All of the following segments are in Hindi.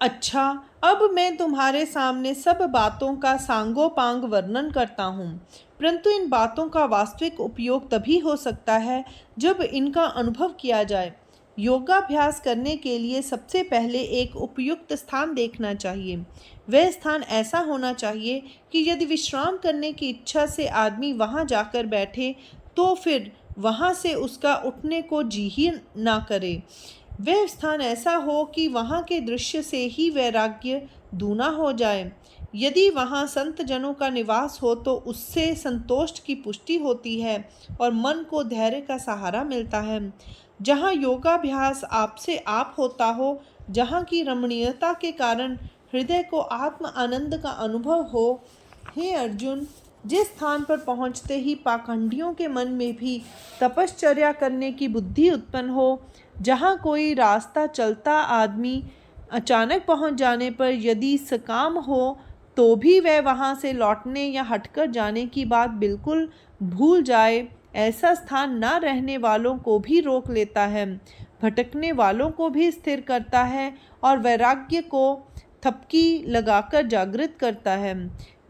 अच्छा, अब मैं तुम्हारे सामने सब बातों का सांगोपांग वर्णन करता हूँ, परंतु इन बातों का वास्तविक उपयोग तभी हो सकता है जब इनका अनुभव किया जाए। योगाभ्यास करने के लिए सबसे पहले एक उपयुक्त स्थान देखना चाहिए। वह स्थान ऐसा होना चाहिए कि यदि विश्राम करने की इच्छा से आदमी वहाँ जाकर बैठे, तो फिर वहाँ से उसका उठने को जी ही ना करे। वह स्थान ऐसा हो कि वहाँ के दृश्य से ही वैराग्य दूना हो जाए। यदि वहाँ संत जनों का निवास हो तो उससे संतोष की पुष्टि होती है और मन को धैर्य का सहारा मिलता है। जहाँ योगाभ्यास आपसे आप होता हो, जहाँ की रमणीयता के कारण हृदय को आत्म आनंद का अनुभव हो, हे अर्जुन, जिस स्थान पर पहुँचते ही पाखंडियों के मन में भी तपश्चर्या करने की बुद्धि उत्पन्न हो, जहाँ कोई रास्ता चलता आदमी अचानक पहुँच जाने पर यदि सकाम हो तो भी वह वहाँ से लौटने या हटकर जाने की बात बिल्कुल भूल जाए, ऐसा स्थान न रहने वालों को भी रोक लेता है, भटकने वालों को भी स्थिर करता है और वैराग्य को थपकी लगाकर जागृत करता है।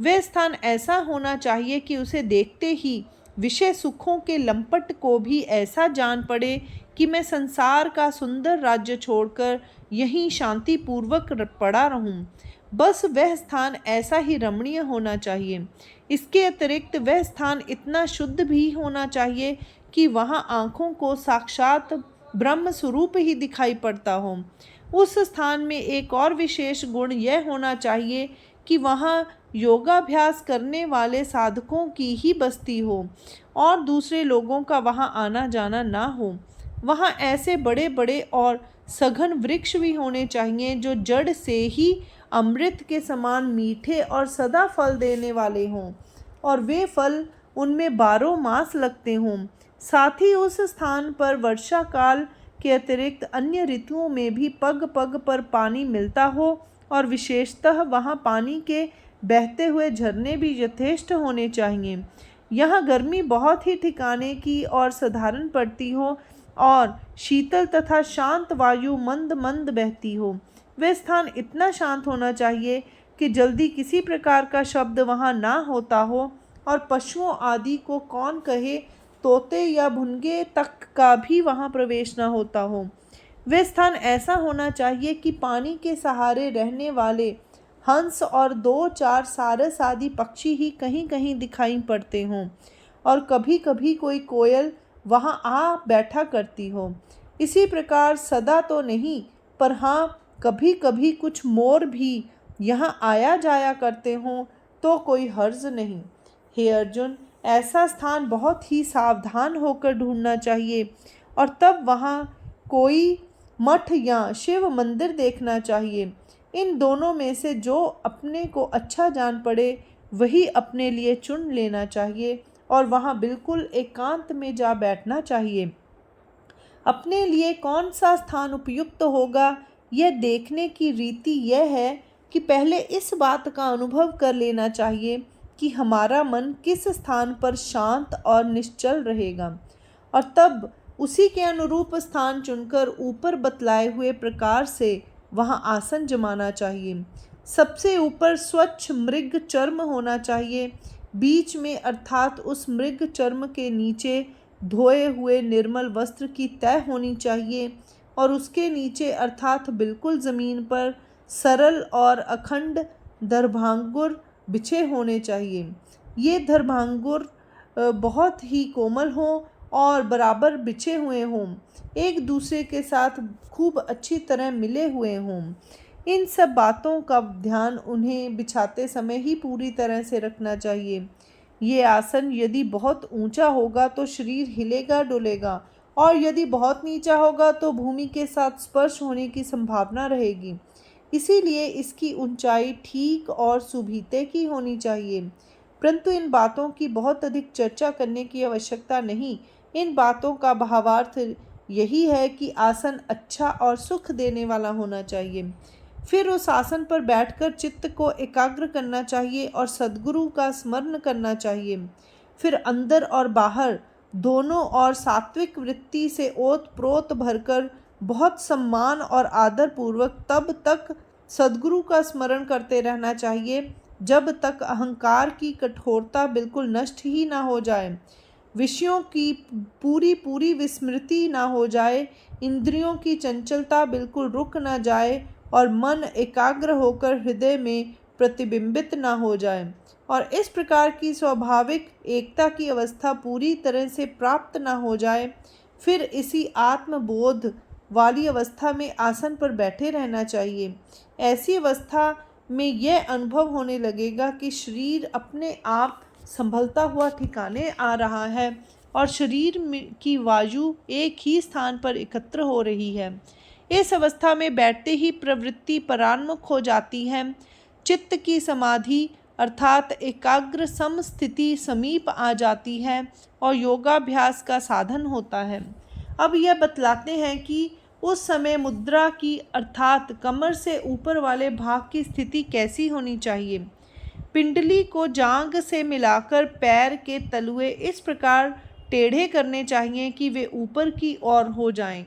वह स्थान ऐसा होना चाहिए कि उसे देखते ही विषय सुखों के लंपट को भी ऐसा जान पड़े कि मैं संसार का सुंदर राज्य छोड़कर यहीं शांतिपूर्वक पड़ा रहूं। बस वह स्थान ऐसा ही रमणीय होना चाहिए। इसके अतिरिक्त वह स्थान इतना शुद्ध भी होना चाहिए कि वहाँ आँखों को साक्षात ब्रह्म स्वरूप ही दिखाई पड़ता हो। उस स्थान में एक और विशेष गुण यह होना चाहिए कि वहाँ योगाभ्यास करने वाले साधकों की ही बस्ती हो और दूसरे लोगों का वहाँ आना जाना ना हो। वहाँ ऐसे बड़े बड़े और सघन वृक्ष भी होने चाहिए जो जड़ से ही अमृत के समान मीठे और सदा फल देने वाले हों और वे फल उनमें बारह मास लगते हों। साथ ही उस स्थान पर वर्षा काल के अतिरिक्त अन्य ऋतुओं में भी पग पग पर पानी मिलता हो और विशेषतः वहाँ पानी के बहते हुए झरने भी यथेष्ट होने चाहिए। यहाँ गर्मी बहुत ही ठिकाने की और साधारण पड़ती हो और शीतल तथा शांत वायु मंद मंद बहती हो। वह स्थान इतना शांत होना चाहिए कि जल्दी किसी प्रकार का शब्द वहाँ ना होता हो और पशुओं आदि को कौन कहे, तोते या भुनगे तक का भी वहाँ प्रवेश न होता हो। वह स्थान ऐसा होना चाहिए कि पानी के सहारे रहने वाले हंस और दो चार सारस आदि पक्षी ही कहीं कहीं दिखाई पड़ते हों और कभी कभी कोई कोयल वहाँ आ बैठा करती हो। इसी प्रकार सदा तो नहीं, पर हाँ कभी कभी कुछ मोर भी यहाँ आया जाया करते हों तो कोई हर्ज नहीं। हे अर्जुन, ऐसा स्थान बहुत ही सावधान होकर ढूंढना चाहिए और तब वहाँ कोई मठ या शिव मंदिर देखना चाहिए। इन दोनों में से जो अपने को अच्छा जान पड़े वही अपने लिए चुन लेना चाहिए और वहाँ बिल्कुल एकांत में जा बैठना चाहिए। अपने लिए कौन सा स्थान उपयुक्त होगा, यह देखने की रीति यह है कि पहले इस बात का अनुभव कर लेना चाहिए कि हमारा मन किस स्थान पर शांत और निश्चल रहेगा और तब उसी के अनुरूप स्थान चुनकर ऊपर बतलाए हुए प्रकार से वहाँ आसन जमाना चाहिए। सबसे ऊपर स्वच्छ मृग चर्म होना चाहिए, बीच में अर्थात उस मृग चर्म के नीचे धोए हुए निर्मल वस्त्र की तह होनी चाहिए और उसके नीचे अर्थात बिल्कुल ज़मीन पर सरल और अखंड दर्भांगुर बिछे होने चाहिए। ये दर्भांगुर बहुत ही कोमल हों और बराबर बिछे हुए हों, एक दूसरे के साथ खूब अच्छी तरह मिले हुए हों। इन सब बातों का ध्यान उन्हें बिछाते समय ही पूरी तरह से रखना चाहिए। ये आसन यदि बहुत ऊंचा होगा तो शरीर हिलेगा डुलेगा और यदि बहुत नीचा होगा तो भूमि के साथ स्पर्श होने की संभावना रहेगी। इसीलिए इसकी ऊंचाई ठीक और सुभीते की होनी चाहिए। परंतु इन बातों की बहुत अधिक चर्चा करने की आवश्यकता नहीं। इन बातों का भावार्थ यही है कि आसन अच्छा और सुख देने वाला होना चाहिए। फिर उस आसन पर बैठकर चित्त को एकाग्र करना चाहिए और सद्गुरु का स्मरण करना चाहिए। फिर अंदर और बाहर दोनों और सात्विक वृत्ति से ओत प्रोत भरकर बहुत सम्मान और आदर पूर्वक तब तक सद्गुरु का स्मरण करते रहना चाहिए जब तक अहंकार की कठोरता बिल्कुल नष्ट ही ना हो जाए, विषयों की पूरी पूरी विस्मृति ना हो जाए, इंद्रियों की चंचलता बिल्कुल रुक ना जाए और मन एकाग्र होकर हृदय में प्रतिबिंबित ना हो जाए और इस प्रकार की स्वाभाविक एकता की अवस्था पूरी तरह से प्राप्त ना हो जाए, फिर इसी आत्मबोध वाली अवस्था में आसन पर बैठे रहना चाहिए। ऐसी अवस्था में यह अनुभव होने लगेगा कि शरीर अपने आप संभलता हुआ ठिकाने आ रहा है और शरीर की वायु एक ही स्थान पर एकत्र हो रही है। इस अवस्था में बैठते ही प्रवृत्ति परान्मुख हो जाती है, चित्त की समाधि अर्थात एकाग्र समस्थिति समीप आ जाती है और योगाभ्यास का साधन होता है। अब यह बतलाते हैं कि उस समय मुद्रा की अर्थात कमर से ऊपर वाले भाग की स्थिति कैसी होनी चाहिए। पिंडली को जांघ से मिलाकर पैर के तलुए इस प्रकार टेढ़े करने चाहिए कि वे ऊपर की ओर हो जाएं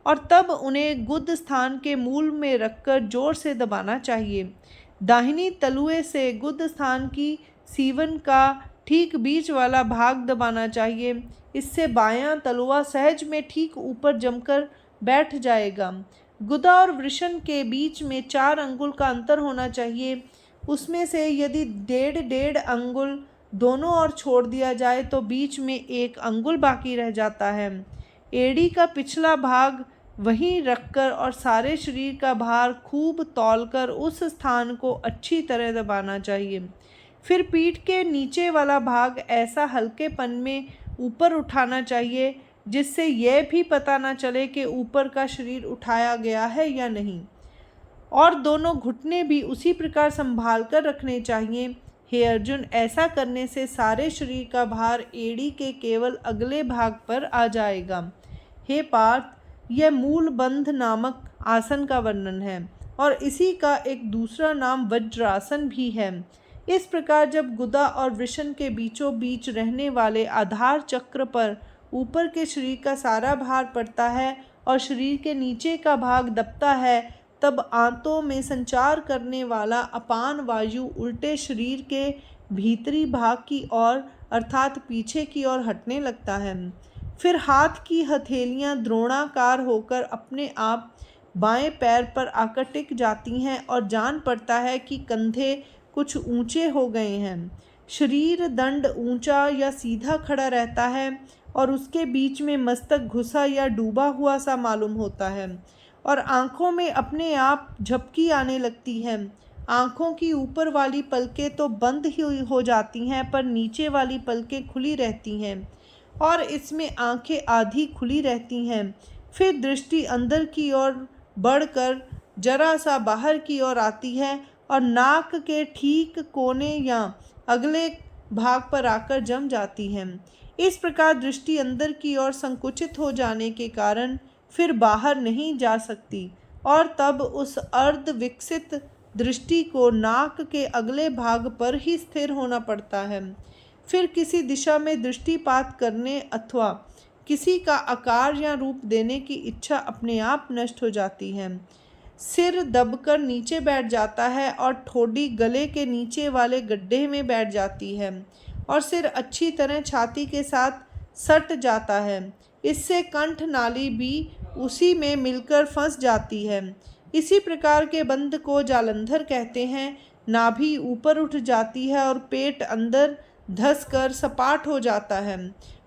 और तब उन्हें गुद स्थान के मूल में रखकर जोर से दबाना चाहिए। दाहिनी तलुए से गुद स्थान की सीवन का ठीक बीच वाला भाग दबाना चाहिए। इससे बायां तलुआ सहज में ठीक ऊपर जमकर बैठ जाएगा। गुदा और वृषण के बीच में 4 अंगुल का अंतर होना चाहिए। उसमें से यदि 1.5 अंगुल दोनों ओर छोड़ दिया जाए तो बीच में 1 अंगुल बाकी रह जाता है। एड़ी का पिछला भाग वहीं रखकर और सारे शरीर का भार खूब तौलकर उस स्थान को अच्छी तरह दबाना चाहिए। फिर पीठ के नीचे वाला भाग ऐसा हल्केपन में ऊपर उठाना चाहिए जिससे यह भी पता न चले कि ऊपर का शरीर उठाया गया है या नहीं, और दोनों घुटने भी उसी प्रकार संभाल कर रखने चाहिए। हे अर्जुन, ऐसा करने से सारे शरीर का भार एड़ी के केवल अगले भाग पर आ जाएगा। हे पार्थ, यह मूल बंध नामक आसन का वर्णन है और इसी का एक दूसरा नाम वज्रासन भी है। इस प्रकार जब गुदा और वृषण के बीचों बीच रहने वाले आधार चक्र पर ऊपर के शरीर का सारा भार पड़ता है और शरीर के नीचे का भाग दबता है, तब आंतों में संचार करने वाला अपान वायु उल्टे शरीर के भीतरी भाग की ओर अर्थात पीछे की ओर हटने लगता है। फिर हाथ की हथेलियां द्रोणाकार होकर अपने आप बाएं पैर पर आकर टिक जाती हैं और जान पड़ता है कि कंधे कुछ ऊंचे हो गए हैं। शरीर दंड ऊंचा या सीधा खड़ा रहता है और उसके बीच में मस्तक घुसा या डूबा हुआ सा मालूम होता है और आँखों में अपने आप झपकी आने लगती है। आँखों की ऊपर वाली पलकें तो बंद ही हो जाती हैं पर नीचे वाली पलकें खुली रहती हैं और इसमें आँखें आधी खुली रहती हैं। फिर दृष्टि अंदर की ओर बढ़कर जरा सा बाहर की ओर आती है और नाक के ठीक कोने या अगले भाग पर आकर जम जाती है। इस प्रकार दृष्टि अंदर की ओर संकुचित हो जाने के कारण फिर बाहर नहीं जा सकती और तब उस अर्ध विकसित दृष्टि को नाक के अगले भाग पर ही स्थिर होना पड़ता है। फिर किसी दिशा में दृष्टिपात करने अथवा किसी का आकार या रूप देने की इच्छा अपने आप नष्ट हो जाती है। सिर दबकर नीचे बैठ जाता है और ठोड़ी गले के नीचे वाले गड्ढे में बैठ जाती है और सिर अच्छी तरह छाती के साथ सट जाता है। इससे कंठ नाली भी उसी में मिलकर फंस जाती है। इसी प्रकार के बंध को जालंधर कहते हैं। नाभि ऊपर उठ जाती है और पेट अंदर धंसकर सपाट हो जाता है,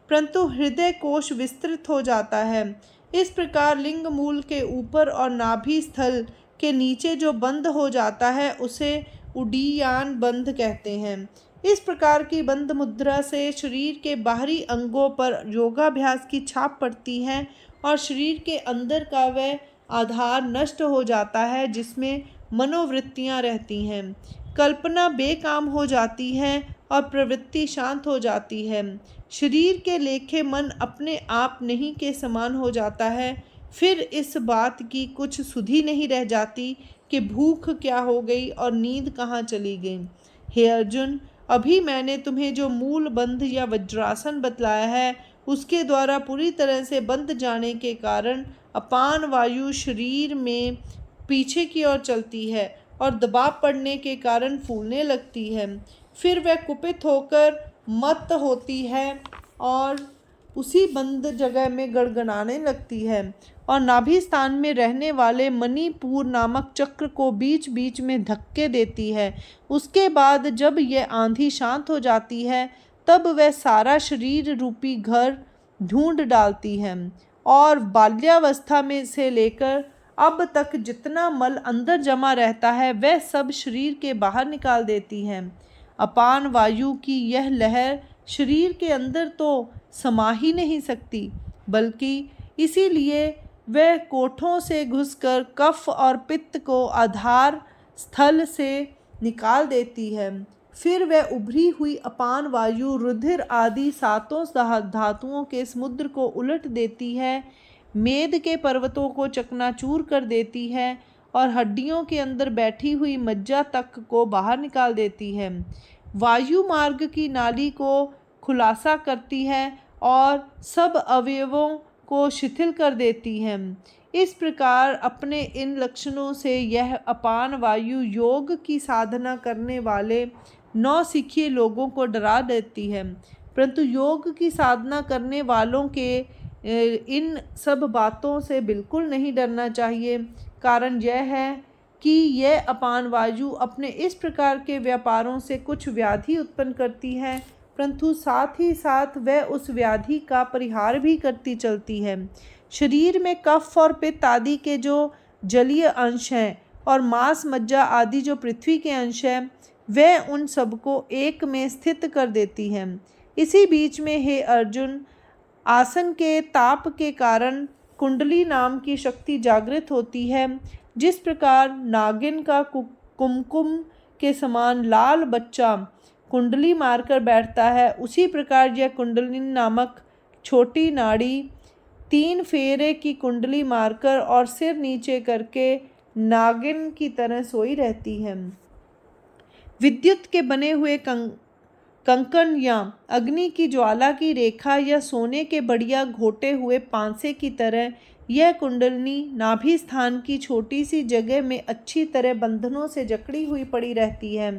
परंतु हृदय कोश विस्तृत हो जाता है। इस प्रकार लिंग मूल के ऊपर और नाभि स्थल के नीचे जो बंध हो जाता है उसे उडीयान बंध कहते हैं। इस प्रकार की बंध मुद्रा से शरीर के बाहरी अंगों पर योगाभ्यास की छाप पड़ती है और शरीर के अंदर का वह आधार नष्ट हो जाता है जिसमें मनोवृत्तियां रहती हैं। कल्पना बेकाम हो जाती है और प्रवृत्ति शांत हो जाती है। शरीर के लेखे मन अपने आप नहीं के समान हो जाता है। फिर इस बात की कुछ सुधि नहीं रह जाती कि भूख क्या हो गई और नींद कहाँ चली गई। हे अर्जुन, अभी मैंने तुम्हें जो मूल बंध या वज्रासन बतलाया है उसके द्वारा पूरी तरह से बंध जाने के कारण अपान वायु शरीर में पीछे की ओर चलती है और दबाव पड़ने के कारण फूलने लगती है। फिर वह कुपित होकर मत होती है और उसी बंद जगह में गड़गड़ाने लगती है और नाभि स्थान में रहने वाले मणिपुर नामक चक्र को बीच बीच में धक्के देती है। उसके बाद जब यह आंधी शांत हो जाती है तब वह सारा शरीर रूपी घर ढूंढ डालती है और बाल्यावस्था में से लेकर अब तक जितना मल अंदर जमा रहता है वह सब शरीर के बाहर निकाल देती है। अपान वायु की यह लहर शरीर के अंदर तो समा ही नहीं सकती, बल्कि इसीलिए वह कोठों से घुसकर कफ और पित्त को आधार स्थल से निकाल देती है। फिर वह उभरी हुई अपान वायु रुधिर आदि सातों धातुओं के समुद्र को उलट देती है, मेद के पर्वतों को चकनाचूर कर देती है और हड्डियों के अंदर बैठी हुई मज्जा तक को बाहर निकाल देती है। वायु मार्ग की नाली को खुलासा करती है और सब अवयवों को शिथिल कर देती है। इस प्रकार अपने इन लक्षणों से यह अपान वायु योग की साधना करने वाले नौसिखिए लोगों को डरा देती है, परंतु योग की साधना करने वालों के इन सब बातों से बिल्कुल नहीं डरना चाहिए। कारण यह है कि यह अपान वायु अपने इस प्रकार के व्यापारों से कुछ व्याधि उत्पन्न करती है, परंतु साथ ही साथ वह उस व्याधि का परिहार भी करती चलती है। शरीर में कफ और पित्त आदि के जो जलीय अंश हैं और मांस मज्जा आदि जो पृथ्वी के अंश हैं, वह उन सबको एक में स्थित कर देती है। इसी बीच में हे अर्जुन, आसन के ताप के कारण कुंडली नाम की शक्ति जागृत होती है। जिस प्रकार नागिन का कुमकुम के समान लाल बच्चा कुंडली मारकर बैठता है, उसी प्रकार यह कुंडली नामक छोटी नाड़ी 3 फेरे की कुंडली मारकर और सिर नीचे करके नागिन की तरह सोई रहती है। विद्युत के बने हुए कंकण या अग्नि की ज्वाला की रेखा या सोने के बढ़िया घोटे हुए पांसे की तरह यह कुंडलनी नाभि स्थान की छोटी सी जगह में अच्छी तरह बंधनों से जकड़ी हुई पड़ी रहती है।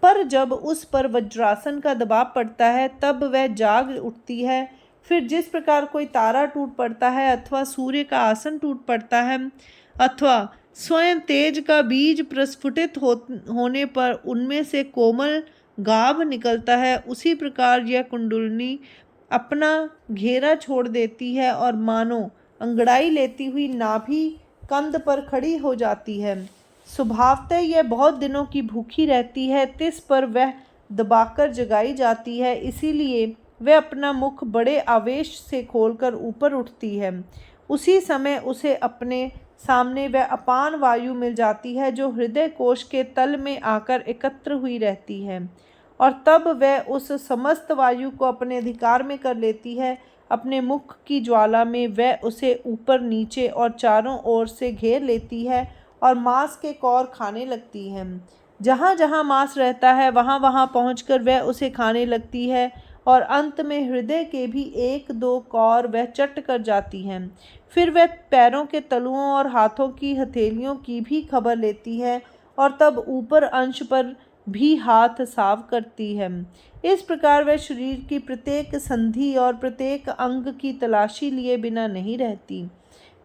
पर जब उस पर वज्रासन का दबाव पड़ता है तब वह जाग उठती है। फिर जिस प्रकार कोई तारा टूट पड़ता है अथवा सूर्य का आसन टूट पड़ता है अथवा स्वयं तेज का बीज प्रस्फुटित होने पर उनमें से कोमल गाभ निकलता है, उसी प्रकार यह कुंडलिनी अपना घेरा छोड़ देती है और मानो अंगड़ाई लेती हुई नाभि कंध पर खड़ी हो जाती है। स्वभावतः यह बहुत दिनों की भूखी रहती है, तिस पर वह दबाकर जगाई जाती है, इसीलिए वह अपना मुख बड़े आवेश से खोलकर ऊपर उठती है। उसी समय उसे अपने सामने वह अपान वायु मिल जाती है जो हृदय कोश के तल में आकर एकत्र हुई रहती है, और तब वह उस समस्त वायु को अपने अधिकार में कर लेती है। अपने मुख की ज्वाला में वह उसे ऊपर नीचे और चारों ओर से घेर लेती है और मांस के कौर खाने लगती है। जहाँ जहाँ मांस रहता है वहाँ वहाँ पहुँचकर वह उसे खाने लगती है और अंत में हृदय के भी 1-2 कौर वह चट कर जाती हैं। फिर वह पैरों के तलुओं और हाथों की हथेलियों की भी खबर लेती है और तब ऊपर अंश पर भी हाथ साफ करती है। इस प्रकार वह शरीर की प्रत्येक संधि और प्रत्येक अंग की तलाशी लिए बिना नहीं रहती।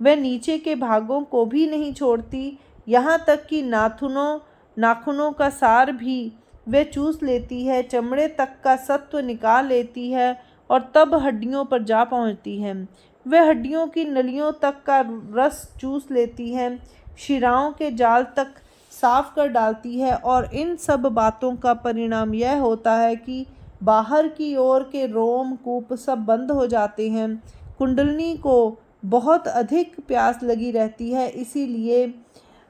वह नीचे के भागों को भी नहीं छोड़ती, यहाँ तक कि नाखूनों का सार भी वह चूस लेती है, चमड़े तक का सत्व निकाल लेती है और तब हड्डियों पर जा पहुँचती है। वह हड्डियों की नलियों तक का रस चूस लेती है, शिराओं के जाल तक साफ कर डालती है, और इन सब बातों का परिणाम यह होता है कि बाहर की ओर के रोम कूप सब बंद हो जाते हैं। कुंडलिनी को बहुत अधिक प्यास लगी रहती है, इसीलिए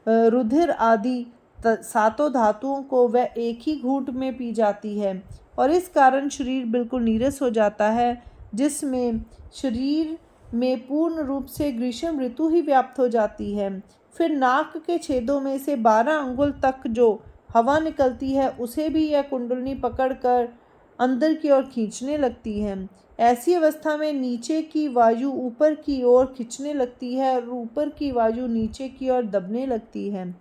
रुधिर आदि 7 धातुओं को वह एक ही घूंट में पी जाती है और इस कारण शरीर बिल्कुल नीरस हो जाता है, जिसमें शरीर में पूर्ण रूप से ग्रीष्म ऋतु ही व्याप्त हो जाती है। फिर नाक के छेदों में से 12 अंगुल तक जो हवा निकलती है उसे भी यह कुंडलिनी पकड़कर अंदर की ओर खींचने लगती है। ऐसी अवस्था में नीचे की वायु ऊपर की ओर खींचने लगती है और ऊपर की वायु नीचे की ओर दबने लगती है,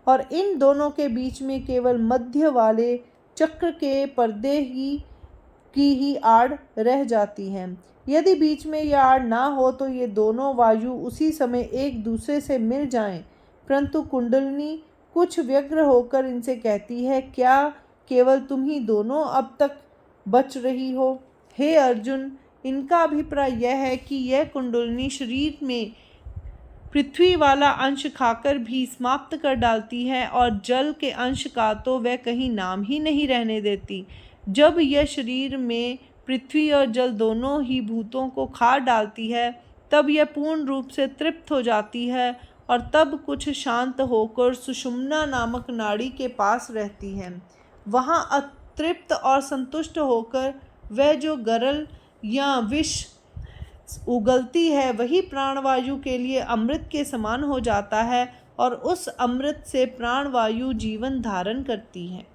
और इन दोनों के बीच में केवल मध्य वाले चक्र के पर्दे की ही आड़ रह जाती है। यदि बीच में यह आड़ ना हो तो ये दोनों वायु उसी समय एक दूसरे से मिल जाएं, परंतु कुंडलिनी कुछ व्यग्र होकर इनसे कहती है, क्या केवल तुम ही दोनों अब तक बच रही हो? हे अर्जुन, इनका अभिप्राय यह है कि यह कुंडलिनी शरीर में पृथ्वी वाला अंश खाकर भी समाप्त कर डालती है और जल के अंश का तो वह कहीं नाम ही नहीं रहने देती। जब यह शरीर में पृथ्वी और जल दोनों ही भूतों को खा डालती है, तब यह पूर्ण रूप से तृप्त हो जाती है और तब कुछ शांत होकर सुषुम्ना नामक नाड़ी के पास रहती है। वहाँ अतृप्त और संतुष्ट होकर वह जो गरल या विष उगलती है, वही प्राणवायु के लिए अमृत के समान हो जाता है और उस अमृत से प्राणवायु जीवन धारण करती है।